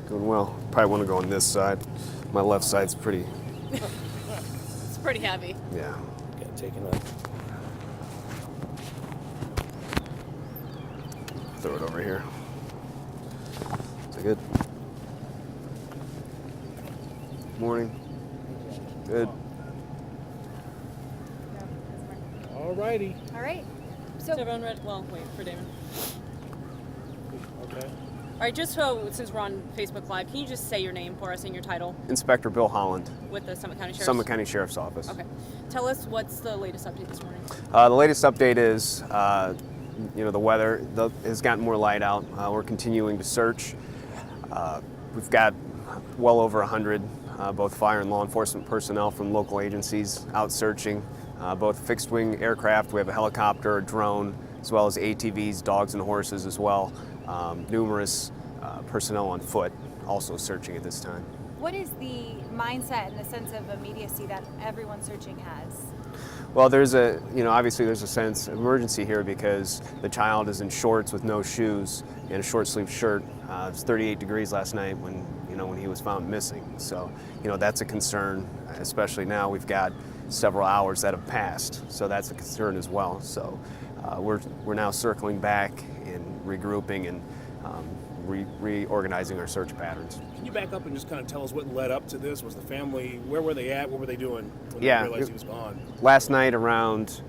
Going well. Probably want to go on this side. My left side's pretty, It's pretty heavy. yeah. Okay, taking a Throw it over here. Is that good? Morning. Good. Alrighty. All right. So everyone read. Well, wait for Damon. Okay. All right, just so since we're on Facebook Live, can you just say your name for us and your title Inspector Bill Holland, with the Summit County Sheriff's? Summit County Sheriff's Office. Okay. Tell us what's the latest update this morning. The latest update is, the weather has gotten more light out. We're continuing to search. We've got well over 100 both fire and law enforcement personnel from local agencies out searching, both fixed-wing aircraft. We have a helicopter, a drone, as well as ATVs, dogs and horses as well. Numerous personnel on foot also searching at this time. What is the mindset and the sense of immediacy that everyone searching has? Well, obviously there's a sense of emergency here because the child is in shorts with no shoes and a short sleeve shirt. It was 38 degrees last night when he was found missing. So, that's a concern, especially now we've got several hours that have passed. So that's a concern as well. So we're now circling back and regrouping and reorganizing our search patterns. Can you back up and just kind of tell us what led up to this? Was the family, where were they at? What were they doing when they realized he was gone? Last night around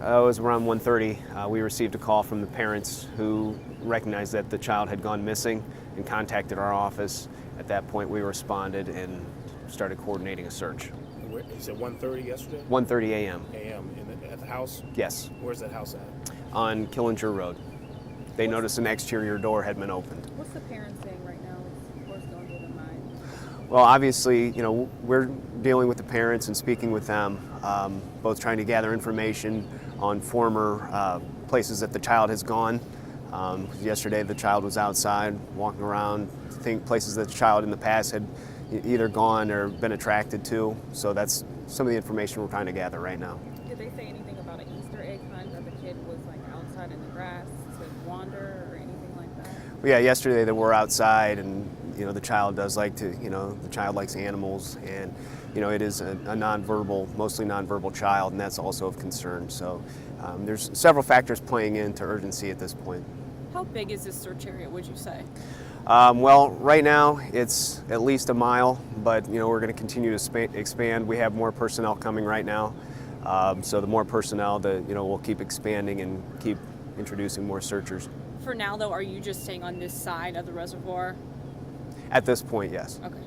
1:30, we received a call from the parents who recognized that the child had gone missing and contacted our office. At that point, we responded and started coordinating a search. You said 1:30 yesterday? 1:30 a.m. A.m. At the house? Yes, Where's that house at? on Killinger Road. They noticed an exterior door had been opened. What's the parents saying right now? What's going through their mind? Well, obviously, we're dealing with the parents and speaking with them, both trying to gather information on former places that the child has gone. Yesterday, the child was outside walking around, places that the child in the past had either gone or been attracted to. So that's some of the information we're trying to gather right now. Did they say anything about an Easter egg hunt, that the kid was like outside in the grass to wander or anything like that? Well, yeah, yesterday they were outside, and the child does like to, the child likes animals, and it is a mostly nonverbal child, and that's also of concern. So there's several factors playing into urgency at this point. How big is this search area, would you say? Well, right now it's at least a mile, but we're going to continue to expand. We have more personnel coming right now, so the more personnel, we'll keep expanding and keep introducing more searchers. For now, though, are you just staying on this side of the reservoir? At this point, yes. Okay.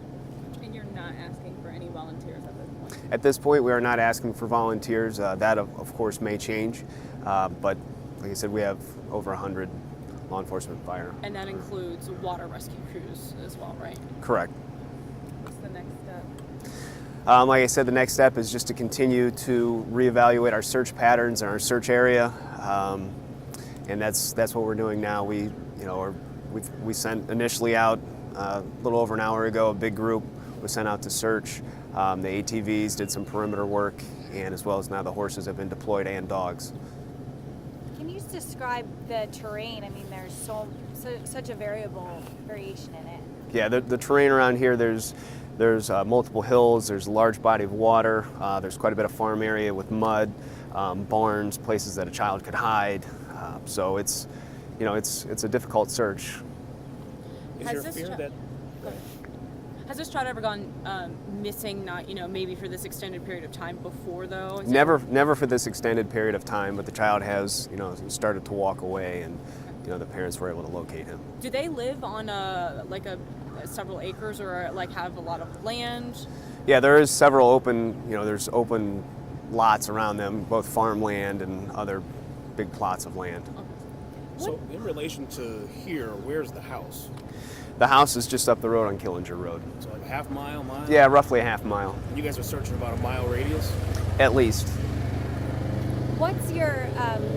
And you're not asking for any volunteers at this point? At this point, we are not asking for volunteers. That, of course, may change, but like I said, we have over 100 law enforcement fire. And that includes water rescue crews as well, right? Correct. What's the next step? Like I said, the next step is just to continue to reevaluate our search patterns and our search area, and that's what we're doing now. We sent initially out a little over an hour ago. A big group was sent out to search. The ATVs did some perimeter work, and as well as now the horses have been deployed and dogs. Can you describe the terrain? I mean, there's such a variation in it. Yeah, the terrain around here, there's multiple hills, there's a large body of water, there's quite a bit of farm area with mud, barns, places that a child could hide. So it's a difficult search. Is there fear that... Has this child ever gone missing, not, maybe for this extended period of time before, though? Never for this extended period of time, but the child has, started to walk away, and, the parents were able to locate him. Do they live on several acres or have a lot of land? Yeah, there is several open, there's open lots around them, both farmland and other big plots of land. Okay. So in relation to here, where's the house? The house is just up the road on Killinger Road. So like a half mile? Yeah, roughly a half mile. You guys are searching about a mile radius? At least. What's your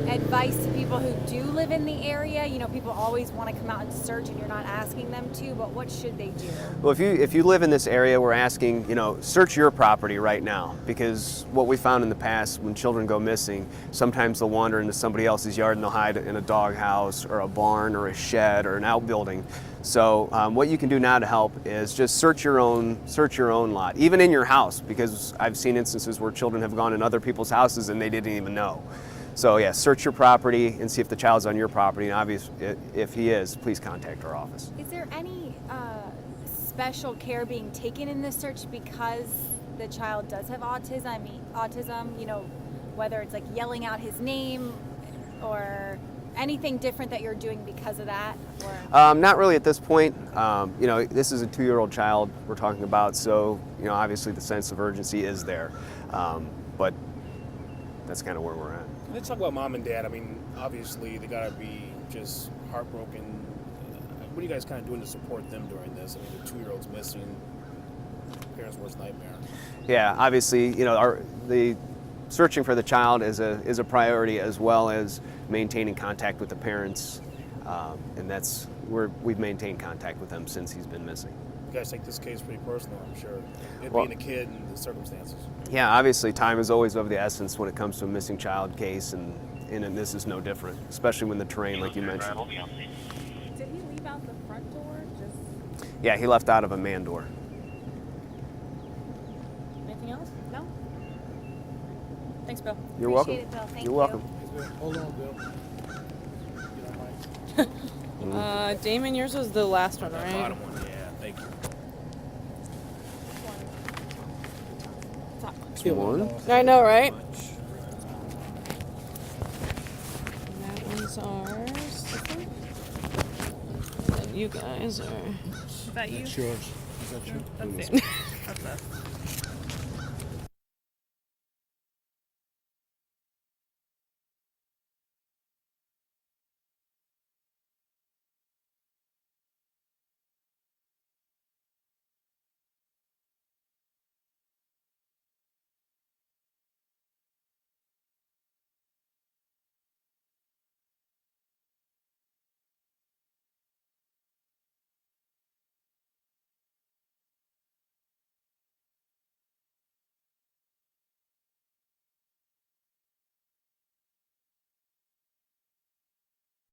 advice to people who do live in the area? You know, people always want to come out and search, and you're not asking them to. But what should they do? Well, if you live in this area, we're asking, search your property right now, because what we found in the past, when children go missing, sometimes they'll wander into somebody else's yard and they'll hide in a doghouse or a barn or a shed or an outbuilding. So what you can do now to help is just search your own lot, even in your house, because I've seen instances where children have gone in other people's houses and they didn't even know. So yeah, search your property and see if the child's on your property, and obviously if he is, please contact our office. Is there any special care being taken in this search because the child does have autism? You know, whether it's like yelling out his name or anything different that you're doing because of that? Or? Not really at this point. This is a 2-year-old child we're talking about, so obviously the sense of urgency is there, but that's kind of where we're at. Let's talk about mom and dad. I mean, obviously they gotta be just heartbroken. What are you guys kind of doing to support them during this? I mean, the 2-year-old's missing, parents' worst nightmare. Yeah, obviously, the searching for the child is a priority, as well as maintaining contact with the parents, and that's we've maintained contact with them since he's been missing. You guys take this case pretty personal, I'm sure. It being a kid and the circumstances. Yeah, obviously time is always of the essence when it comes to a missing child case, and this is no different, especially when the terrain, like you mentioned. Did he leave out the front door? Yeah, he left out of a man door. Anything else? No? Thanks, Bill. You're welcome. Appreciate it, Bill. Thank You're you. welcome. Hold on, Bill. You don't mind? Damon, yours was the last one, The right? bottom one, yeah, thank you. One. I know, right? That one's ours. This one? And you guys are. Is that you? Yours. Is that you? That's it. That's us.